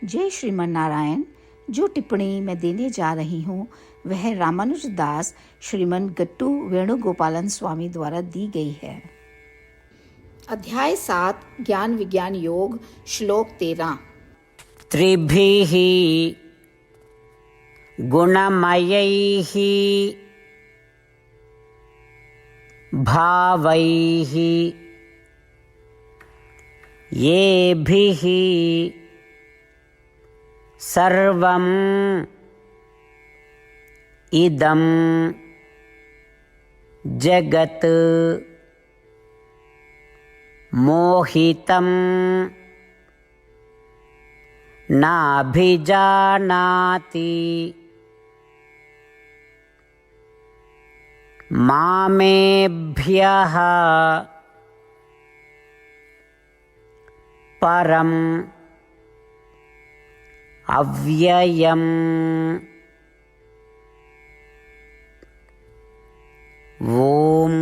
जय श्रीमन नारायण। जो टिप्पणी मैं देने जा रही हूँ वह रामानुज दास श्रीमन गट्टू वेणुगोपालन स्वामी द्वारा दी गई है। अध्याय 7 ज्ञान विज्ञान योग, श्लोक 13। त्रिभिः गुणमयैः भावैः येभिः सर्वम् इदं जगत् मोहितं नाभिजानाति मामेभ्यः परम् अव्ययम्। ओम।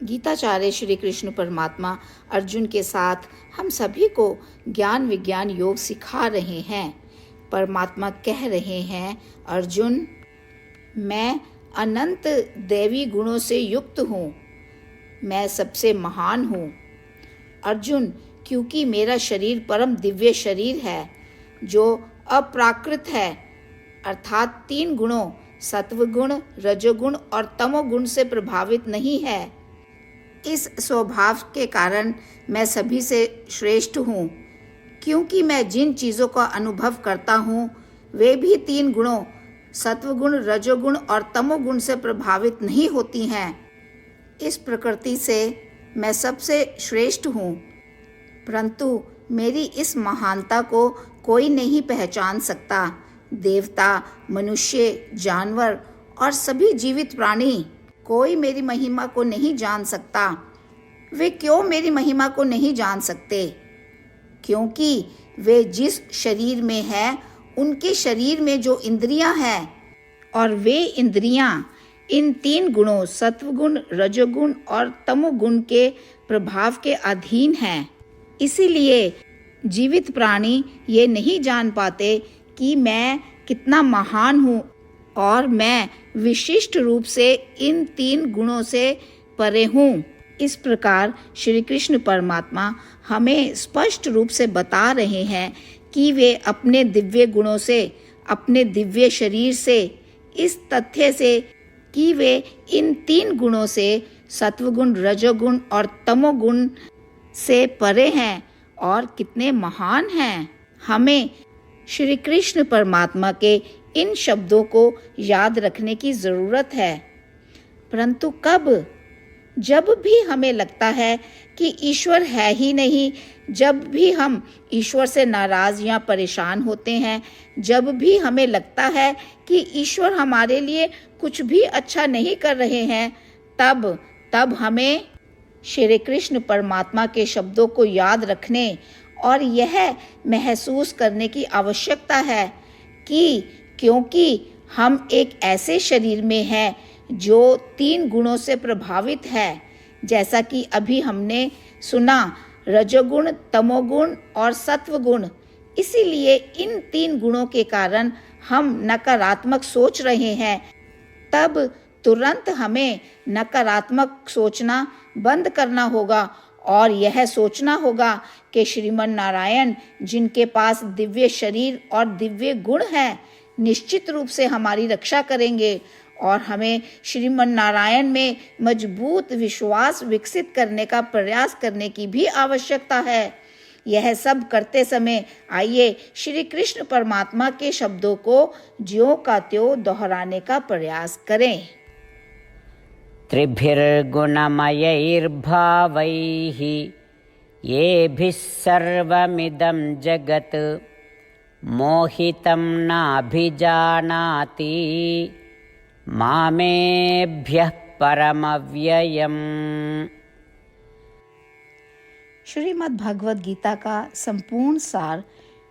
गीताचार्य श्री कृष्ण परमात्मा अर्जुन के साथ हम सभी को ज्ञान विज्ञान योग सिखा रहे हैं। परमात्मा कह रहे हैं, अर्जुन, मैं अनंत दैवी गुणों से युक्त हूँ, मैं सबसे महान हूँ। अर्जुन, क्योंकि मेरा शरीर परम दिव्य शरीर है जो अप्राकृत है, अर्थात 3 गुणों सत्वगुण, रजोगुण और तमोगुण से प्रभावित नहीं है। इस स्वभाव के कारण मैं सभी से श्रेष्ठ हूँ, क्योंकि मैं जिन चीज़ों का अनुभव करता हूँ वे भी 3 गुणों सत्वगुण, रजोगुण और तमोगुण से प्रभावित नहीं होती हैं। इस प्रकृति से मैं सबसे श्रेष्ठ हूँ, परंतु मेरी इस महानता को कोई नहीं पहचान सकता। देवता, मनुष्य, जानवर और सभी जीवित प्राणी कोई मेरी महिमा को नहीं जान सकता। वे क्यों मेरी महिमा को नहीं जान सकते? क्योंकि वे जिस शरीर में हैं उनके शरीर में जो इंद्रियां हैं और वे इंद्रियां इन 3 गुणों सत्वगुण, रजोगुण और तमोगुण के प्रभाव के अधीन हैं। इसीलिए जीवित प्राणी ये नहीं जान पाते कि मैं कितना महान हूँ और मैं विशिष्ट रूप से इन 3 गुणों से परे हूँ। इस प्रकार श्री कृष्ण परमात्मा हमें स्पष्ट रूप से बता रहे हैं कि वे अपने दिव्य गुणों से, अपने दिव्य शरीर से, इस तथ्य से कि वे इन 3 गुणों से सत्वगुण, रजोगुण और तमोगुण से परे हैं और कितने महान हैं। हमें श्री कृष्ण परमात्मा के इन शब्दों को याद रखने की जरूरत है। परंतु कब? जब भी हमें लगता है कि ईश्वर है ही नहीं, जब भी हम ईश्वर से नाराज या परेशान होते हैं, जब भी हमें लगता है कि ईश्वर हमारे लिए कुछ भी अच्छा नहीं कर रहे हैं, तब हमें श्री कृष्ण परमात्मा के शब्दों को याद रखने और यह महसूस करने की आवश्यकता है कि क्योंकि हम एक ऐसे शरीर में हैं जो 3 गुणों से प्रभावित है, जैसा कि अभी हमने सुना, रजोगुण, तमोगुण और सत्वगुण। इसीलिए इन 3 गुणों के कारण हम नकारात्मक सोच रहे हैं। तब तुरंत हमें नकारात्मक सोचना बंद करना होगा और यह सोचना होगा कि श्रीमन नारायण, जिनके पास दिव्य शरीर और दिव्य गुण हैं, निश्चित रूप से हमारी रक्षा करेंगे और हमें श्रीमन नारायण में मजबूत विश्वास विकसित करने का प्रयास करने की भी आवश्यकता है। यह सब करते समय आइए श्री कृष्ण परमात्मा के शब्दों को ज्यों का त्यों दोहराने का प्रयास करें। त्रिभिर्गुणमयैर्भावैः येभिः सर्वमिदं जगत् मोहितं नाभिजानाति मामेभ्यः परमव्ययम्। श्रीमद् भगवद गीता का संपूर्ण सार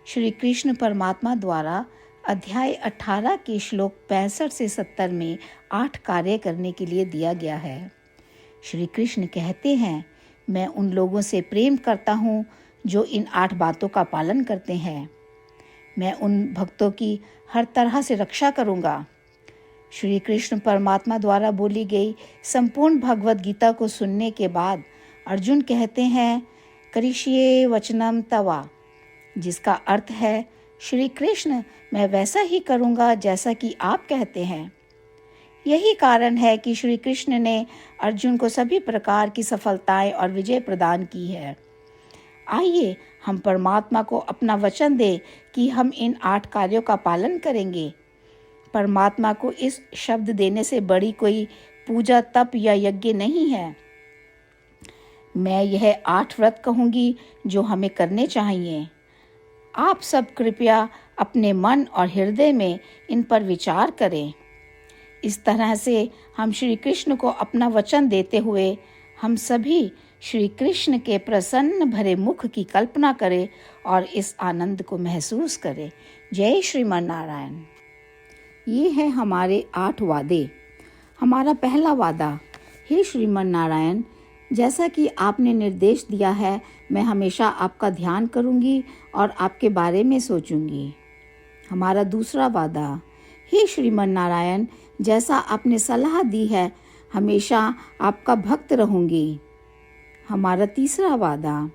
श्री कृष्ण परमात्मा द्वारा अध्याय 18 के श्लोक 65 से 70 में 8 कार्य करने के लिए दिया गया है। श्री कृष्ण कहते हैं, मैं उन लोगों से प्रेम करता हूँ जो इन 8 बातों का पालन करते हैं। मैं उन भक्तों की हर तरह से रक्षा करूँगा। श्री कृष्ण परमात्मा द्वारा बोली गई संपूर्ण भगवद गीता को सुनने के बाद अर्जुन कहते हैं, करिष्ये वचनम तवा, जिसका अर्थ है, श्री कृष्ण, मैं वैसा ही करूँगा जैसा कि आप कहते हैं। यही कारण है कि श्री कृष्ण ने अर्जुन को सभी प्रकार की सफलताएं और विजय प्रदान की है। आइए हम परमात्मा को अपना वचन दें कि हम इन 8 कार्यों का पालन करेंगे। परमात्मा को इस शब्द देने से बड़ी कोई पूजा, तप या यज्ञ नहीं है। मैं यह 8 व्रत कहूँगी जो हमें करने चाहिए। आप सब कृपया अपने मन और हृदय में इन पर विचार करें। इस तरह से हम श्री कृष्ण को अपना वचन देते हुए हम सभी श्री कृष्ण के प्रसन्न भरे मुख की कल्पना करें और इस आनंद को महसूस करें। जय श्रीमन नारायण। ये है हमारे 8 वादे। हमारा पहला वादा, हे श्रीमन नारायण, जैसा कि आपने निर्देश दिया है, मैं हमेशा आपका ध्यान करूंगी और आपके बारे में सोचूंगी। हमारा दूसरा वादा, हे श्रीमन नारायण, जैसा आपने सलाह दी है, हमेशा आपका भक्त रहूंगी। हमारा तीसरा वादा,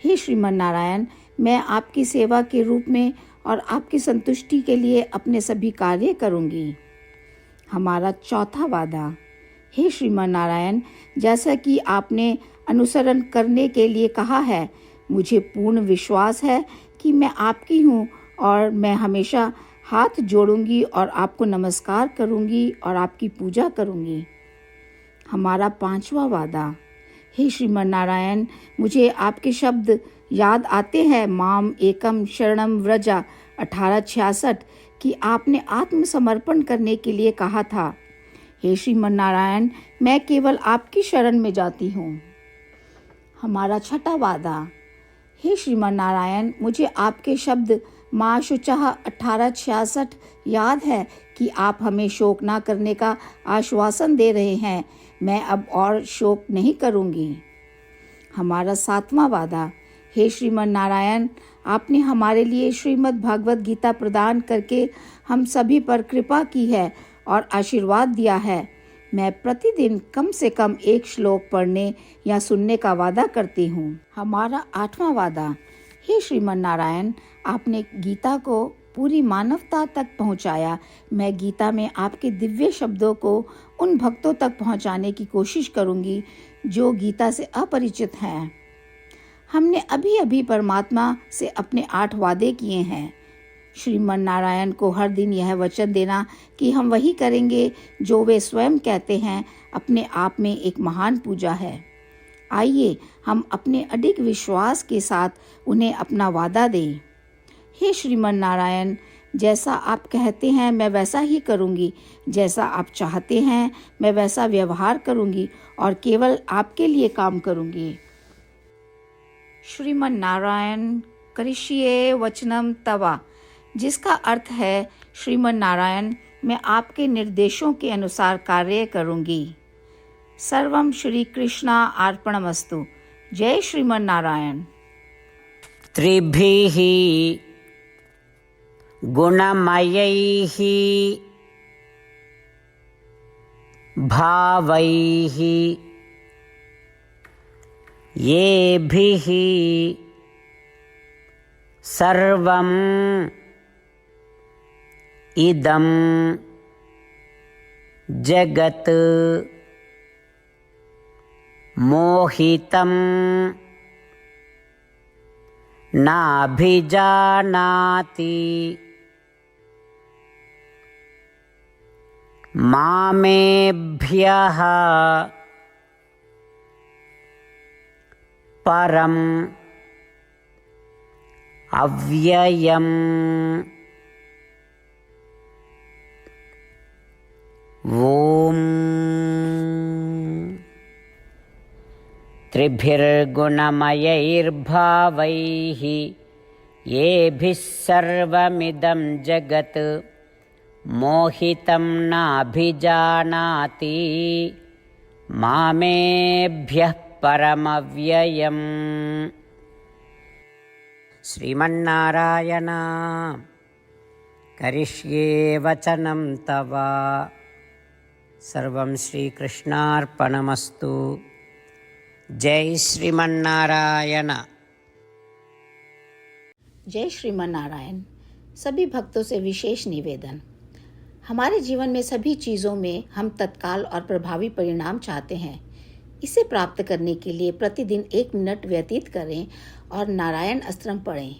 हे श्रीमन नारायण, मैं आपकी सेवा के रूप में और आपकी संतुष्टि के लिए अपने सभी कार्य करूंगी। हमारा चौथा वादा, हे श्रीमन नारायण, जैसा कि आपने अनुसरण करने के लिए कहा है, मुझे पूर्ण विश्वास है कि मैं आपकी हूँ और मैं हमेशा हाथ जोड़ूंगी और आपको नमस्कार करूंगी और आपकी पूजा करूंगी। हमारा पांचवा वादा, हे श्रीमन नारायण, मुझे आपके शब्द याद आते हैं, माम एकम शरणम व्रजा 1866, कि आपने आत्मसमर्पण करने के लिए कहा था। हे श्रीमन नारायण, मैं केवल आपकी शरण में जाती हूँ। हमारा छठा वादा, हे श्रीमन नारायण, मुझे आपके शब्द माँ शुचः 1866 याद है कि आप हमें शोक ना करने का आश्वासन दे रहे हैं। मैं अब और शोक नहीं करूँगी। हमारा 7वां वादा, हे श्रीमन नारायण, आपने हमारे लिए श्रीमद् भागवत गीता प्रदान करके हम सभी पर कृपा की है और आशीर्वाद दिया है। मैं प्रतिदिन कम से कम 1 श्लोक पढ़ने या सुनने का वादा करती हूँ। हमारा 8वां वादा, हे श्रीमन नारायण, आपने गीता को पूरी मानवता तक पहुँचाया। मैं गीता में आपके दिव्य शब्दों को उन भक्तों तक पहुँचाने की कोशिश करूँगी जो गीता से अपरिचित हैं। हमने अभी अभी परमात्मा से अपने 8 वादे किए हैं। श्रीमन नारायण को हर दिन यह वचन देना कि हम वही करेंगे जो वे स्वयं कहते हैं, अपने आप में एक महान पूजा है। आइए हम अपने अडिग विश्वास के साथ उन्हें अपना वादा दें। हे श्रीमन नारायण, जैसा आप कहते हैं मैं वैसा ही करूँगी। जैसा आप चाहते हैं मैं वैसा व्यवहार करूँगी और केवल आपके लिए काम करूँगी। श्रीमन नारायण करिष्ये वचनम तवा, जिसका अर्थ है, श्रीमन नारायण, मैं आपके निर्देशों के अनुसार कार्य करूँगी। सर्वम श्री कृष्णा अर्पणमस्तु। जय श्रीमन नारायण। त्रिभिः गुणमयैः भावैः येभिः सर्वम् इदं जगत् मोहितं नाभिजानाति मामेभ्यः परम् अव्ययम् ॐ त्रिभिर्गुणमयैर्भावैः येभिः सर्वमिदं जगत् मोहितं नाभिजानाति मामेभ्यः परमव्ययम्। श्रीमन्नारायण करिष्ये वचनं तव। सर्वं श्रीकृष्णार्पणमस्तु। जय श्रीमन्नारायण। जय श्रीमन नारायण। सभी भक्तों से विशेष निवेदन। हमारे जीवन में सभी चीज़ों में हम तत्काल और प्रभावी परिणाम चाहते हैं। इसे प्राप्त करने के लिए प्रतिदिन 1 मिनट व्यतीत करें और नारायण अस्त्रम पढ़ें।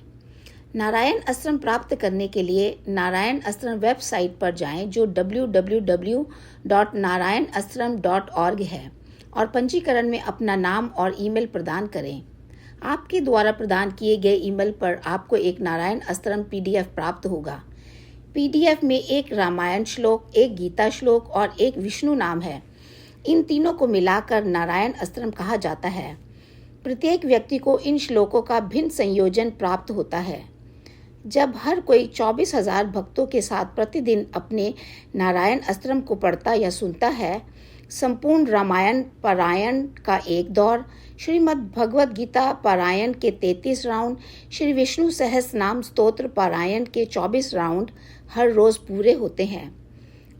नारायण अस्त्रम प्राप्त करने के लिए नारायण अस्त्रम वेबसाइट पर जाएं, जो www.narayanastram.org है, और पंजीकरण में अपना नाम और ईमेल प्रदान करें। आपके द्वारा प्रदान किए गए ईमेल पर आपको एक नारायण अस्त्रम PDF प्राप्त होगा। PDF में एक रामायण श्लोक, एक गीता श्लोक और एक विष्णु नाम है। इन तीनों को मिलाकर नारायण अस्त्रम कहा जाता है। प्रत्येक व्यक्ति को इन श्लोकों का भिन्न संयोजन प्राप्त होता है। जब हर कोई 24,000 भक्तों के साथ प्रतिदिन अपने नारायण अस्त्रम को पढ़ता या सुनता है, संपूर्ण रामायण पारायण का एक दौर, श्रीमद् भगवद गीता पारायण के 33 राउंड, श्री विष्णु सहस्रनाम स्तोत्र पारायण के 24 राउंड हर रोज पूरे होते हैं।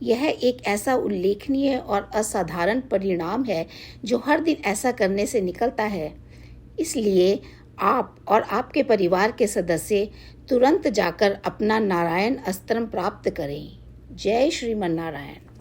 यह एक ऐसा उल्लेखनीय और असाधारण परिणाम है जो हर दिन ऐसा करने से निकलता है। इसलिए आप और आपके परिवार के सदस्य तुरंत जाकर अपना नारायण अस्त्रम प्राप्त करें। जय श्रीमन नारायण।